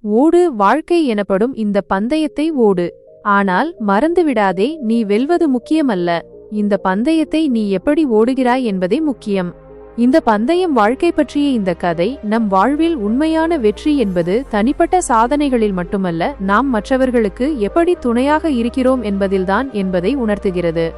ஓடு வாழ்க்கை எனப்படும் இந்த பந்தயத்தை ஓடு. ஆனால் மறந்துவிடாதே, நீ வெல்வது முக்கியமல்ல, இந்த பந்தயத்தை நீ எப்படி ஓடுகிறாய் என்பதே முக்கியம். இந்த பந்தயம் வாழ்க்கை பற்றிய இந்த கதை நம் வாழ்வில் உண்மையான வெற்றி என்பது தனிப்பட்ட சாதனைகளில் மட்டுமல்ல, நாம் மற்றவர்களுக்கு எப்படி துணையாக இருக்கிறோம் என்பதில்தான் என்பதை உணர்த்துகிறது.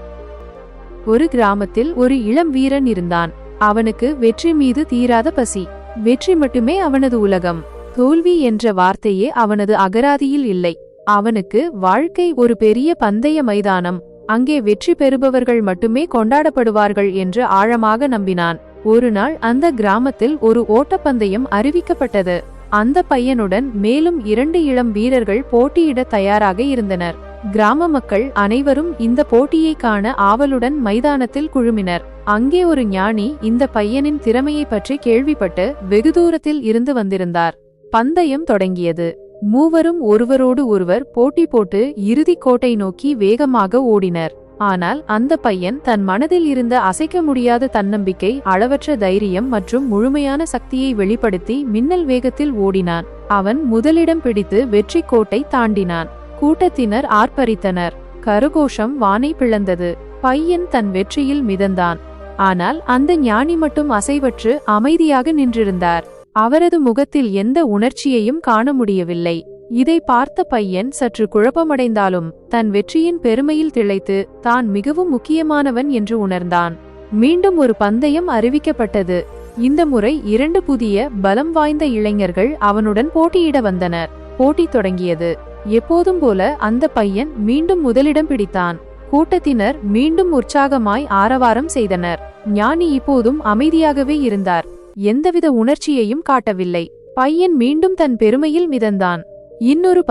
ஒரு கிராமத்தில் ஒரு இளம் வீரன் இருந்தான். அவனுக்கு வெற்றி மீது தீராத பசி. வெற்றி மட்டுமே அவனது உலகம். தோல்வி என்ற வார்த்தையே அவனது அகராதியில் இல்லை. அவனுக்கு வாழ்க்கை ஒரு பெரிய பந்தய மைதானம், அங்கே வெற்றி பெறுபவர்கள் மட்டுமே கொண்டாடப்படுவார்கள் என்று ஆழமாக நம்பினான். ஒரு நாள் அந்த கிராமத்தில் ஒரு ஓட்டப்பந்தயம் அறிவிக்கப்பட்டது. அந்த பையனுடன் மேலும் 2 இளம் வீரர்கள் போட்டியிட தயாராக இருந்தனர். கிராம மக்கள் அனைவரும் இந்த போட்டியை காண ஆவலுடன் மைதானத்தில் குழுமினர். அங்கே ஒரு ஞானி இந்த பையனின் திறமையை பற்றி கேள்விப்பட்டு வெகு தூரத்தில் இருந்து வந்திருந்தார். பந்தயம் தொடங்கியது. மூவரும் ஒருவரோடு ஒருவர் போட்டி போட்டு இறுதிக் கோட்டை நோக்கி வேகமாக ஓடினர். ஆனால் அந்த பையன் தன் மனதில் இருந்த அசைக்க முடியாத தன்னம்பிக்கை, அளவற்ற தைரியம் மற்றும் முழுமையான சக்தியை வெளிப்படுத்தி மின்னல் வேகத்தில் ஓடினான். அவன் முதலிடம் பிடித்து வெற்றி கோட்டை தாண்டினான். கூட்டத்தினர் ஆர்ப்பரித்தனர். கரகோஷம் வானை பிளந்தது. பையன் தன் வெற்றியில் மிதந்தான். ஆனால் அந்த ஞானி மட்டும் அசைவற்று அமைதியாக நின்றிருந்தார். அவரது முகத்தில் எந்த உணர்ச்சியையும் காண முடியவில்லை. இதை பார்த்த பையன் சற்று குழப்பமடைந்தாலும் தன் வெற்றியின் பெருமையில் திளைத்து தான் மிகவும் முக்கியமானவன் என்று உணர்ந்தான். மீண்டும் ஒரு பந்தயம் அறிவிக்கப்பட்டது. இந்த முறை 2 புதிய பலம் வாய்ந்த இளைஞர்கள் அவனுடன் போட்டியிட வந்தனர். போட்டி தொடங்கியது. எப்போதும் போல அந்த பையன் மீண்டும் முதலிடம் பிடித்தான். கூட்டத்தினர் மீண்டும் உற்சாகமாய் ஆரவாரம் செய்தனர். ஞானி இப்போதும் அமைதியாகவே இருந்தார். எந்தவித உணர்ச்சியையும் காட்டவில்லை. பையன் மீண்டும் தன் பெருமையில் மிதந்தான். இன்னொரு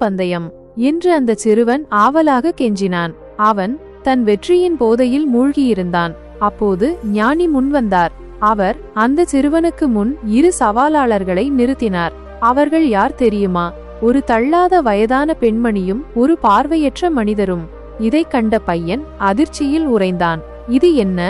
பந்தயம் என்று அந்த சிறுவன் ஆவலாக கெஞ்சினான். அவன் தன் வெற்றியின் போதையில் மூழ்கியிருந்தான். அப்போது ஞானி முன்வந்தார். அவர் அந்த சிறுவனுக்கு முன் 2 சவாலாளர்களை நிறுத்தினார். அவர்கள் யார் தெரியுமா? ஒரு தள்ளாத வயதான பெண்மணியும் ஒரு பார்வையற்ற மனிதரும். இதை கண்ட பையன் அதிர்ச்சியில் உறைந்தான். இது என்ன?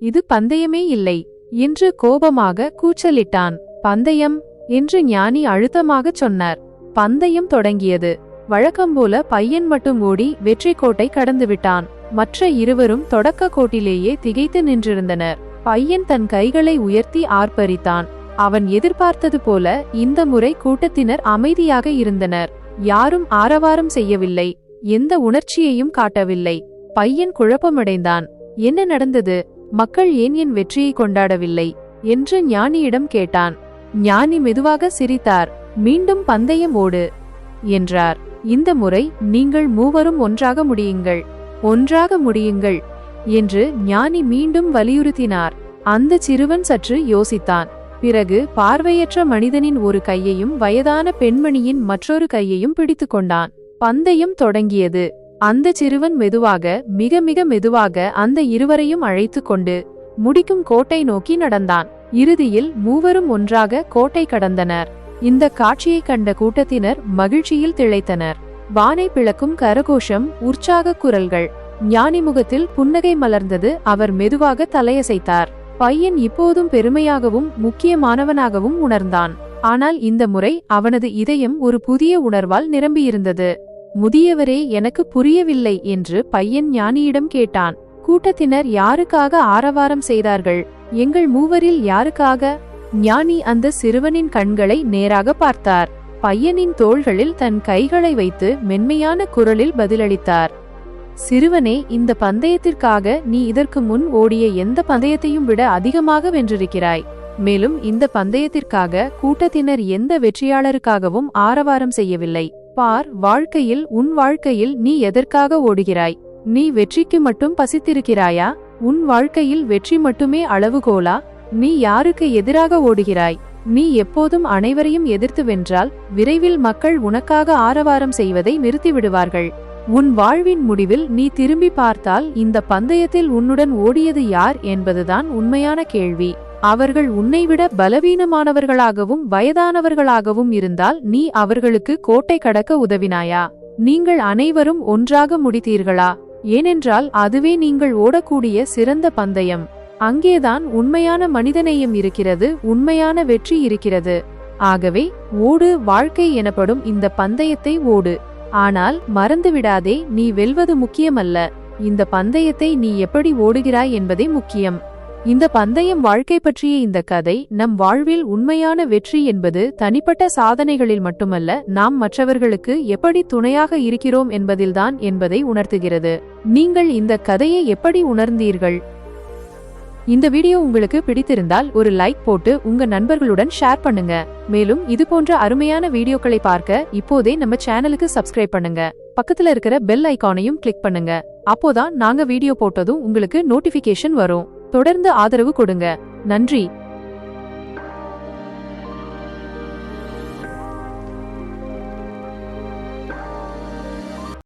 இது பந்தயமே இல்லை என்று கோபமாக கூச்சலிட்டான். பந்தயம் என்று ஞானி அழுத்தமாகச் சொன்னார். பந்தயம் தொடங்கியது. வழக்கம்போல பையன் மட்டும் ஓடி வெற்றி கோட்டை கடந்துவிட்டான். மற்ற இருவரும் தொடக்க கோட்டிலேயே திகைத்து நின்றிருந்தனர். பையன் தன் கைகளை உயர்த்தி ஆர்ப்பரித்தான். அவன் எதிர்பார்த்தது போல இந்த முறை கூட்டத்தினர் அமைதியாக இருந்தனர். யாரும் ஆரவாரம் செய்யவில்லை. எந்த உணர்ச்சியையும் காட்டவில்லை. பையன் குழப்பமடைந்தான். என்ன நடந்தது? மக்கள் ஏன் என் வெற்றியை கொண்டாடவில்லை என்று ஞானியிடம் கேட்டான். ஞானி மெதுவாக சிரித்தார். மீண்டும் பந்தயம் ஓடு என்றார். இந்த முறை நீங்கள் மூவரும் ஒன்றாக முடியுங்கள் என்று ஞானி மீண்டும் வலியுறுத்தினார். அந்த சிறுவன் சற்று யோசித்தான். பிறகு பார்வையற்ற மனிதனின் ஒரு கையையும் வயதான பெண்மணியின் மற்றொரு கையையும் பிடித்து கொண்டான். பந்தயம் தொடங்கியது. அந்த சிறுவன் மிக மெதுவாக அந்த இருவரையும் அழைத்து கொண்டு முடிக்கும் கோட்டை நோக்கி நடந்தான். இறுதியில் மூவரும் ஒன்றாக கோட்டை கடந்தனர். இந்த காட்சியை கண்ட கூட்டத்தினர் மகிழ்ச்சியில் திளைத்தனர். வானை பிளக்கும் கரகோஷம், உற்சாக குரல்கள். ஞானி முகத்தில் புன்னகை மலர்ந்தது. அவர் மெதுவாக தலையசைத்தார். பையன் இப்போதும் பெருமையாகவும் முக்கியமானவனாகவும் உணர்ந்தான். ஆனால் இந்த முறை அவனது இதயம் ஒரு புதிய உணர்வால் நிரம்பியிருந்தது. முதியவரே, எனக்கு புரியவில்லை என்று பையன் ஞானியிடம் கேட்டான். கூட்டத்தினர் யாருக்காக ஆரவாரம் செய்தார்கள்? எங்கள் மூவரில் யாருக்காக? ஞானி அந்த சிறுவனின் கண்களை நேராக பார்த்தார். பையனின் தோள்களில் தன் கைகளை வைத்து மென்மையான குரலில் பதிலளித்தார். சிறுவனே, இந்த பந்தயத்திற்காக நீ இதற்கு முன் ஓடிய எந்த பந்தயத்தையும் விட அதிகமாக வென்றிருக்கிறாய். மேலும் இந்த பந்தயத்திற்காக கூட்டத்தினர் எந்த வெற்றியாளருக்காகவும் ஆரவாரம் செய்யவில்லை. பார், உன் வாழ்க்கையில் நீ எதற்காக ஓடுகிறாய்? நீ வெற்றிக்கு மட்டும் பசித்திருக்கிறாயா? உன் வாழ்க்கையில் வெற்றி மட்டுமே அளவுகோலா? நீ யாருக்கு எதிராக ஓடுகிறாய்? நீ எப்போதும் அனைவரையும் எதிர்த்து வென்றால் விரைவில் மக்கள் உனக்காக ஆரவாரம் செய்வதை நிறுத்திவிடுவார்கள். உன் வாழ்வின் முடிவில் நீ திரும்பி பார்த்தால் இந்த பந்தயத்தில் உன்னுடன் ஓடியது யார் என்பதுதான் உண்மையான கேள்வி. அவர்கள் உன்னைவிட பலவீனமானவர்களாகவும் வயதானவர்களாகவும் இருந்தால் நீ அவர்களுக்கு கோட்டை கடக்க உதவினாயா? நீங்கள் அனைவரும் ஒன்றாக முடித்தீர்களா? ஏனென்றால் அதுவே நீங்கள் ஓடக்கூடிய சிறந்த பந்தயம். அங்கேதான் உண்மையான மனிதநேயம் இருக்கிறது, உண்மையான வெற்றி இருக்கிறது. ஆகவே ஓடு வாழ்க்கை எனப்படும் இந்த பந்தயத்தை ஓடு. ஆனால் மறந்துவிடாதே, நீ வெல்வது முக்கியமல்ல, இந்த பந்தயத்தை நீ எப்படி ஓடுகிறாய் என்பதே முக்கியம். இந்த பந்தயம் வாழ்க்கை பற்றிய இந்த கதை நம் வாழ்வில் உண்மையான வெற்றி என்பது தனிப்பட்ட சாதனைகளில் மட்டுமல்ல, நாம் மற்றவர்களுக்கு எப்படி துணையாக இருக்கிறோம் என்பதில்தான் என்பதை உணர்த்துகிறது. நீங்கள் இந்த கதையை எப்படி உணர்ந்தீர்கள்? இந்த வீடியோ உங்களுக்கு பிடித்திருந்தால் ஒரு லைக் போட்டு உங்க நண்பர்களுடன் ஷேர் பண்ணுங்க. மேலும் இதுபோன்ற அருமையான வீடியோக்களை பார்க்க இப்போதே நம்ம சேனலுக்கு சப்ஸ்கிரைப் பண்ணுங்க. பக்கத்துல இருக்கிற பெல் ஐகானையும் கிளிக் பண்ணுங்க. அப்போதான் நாங்க வீடியோ போட்டதும் உங்களுக்கு நோட்டிபிகேஷன் வரும். தொடர்ந்து ஆதரவு கொடுங்க. நன்றி.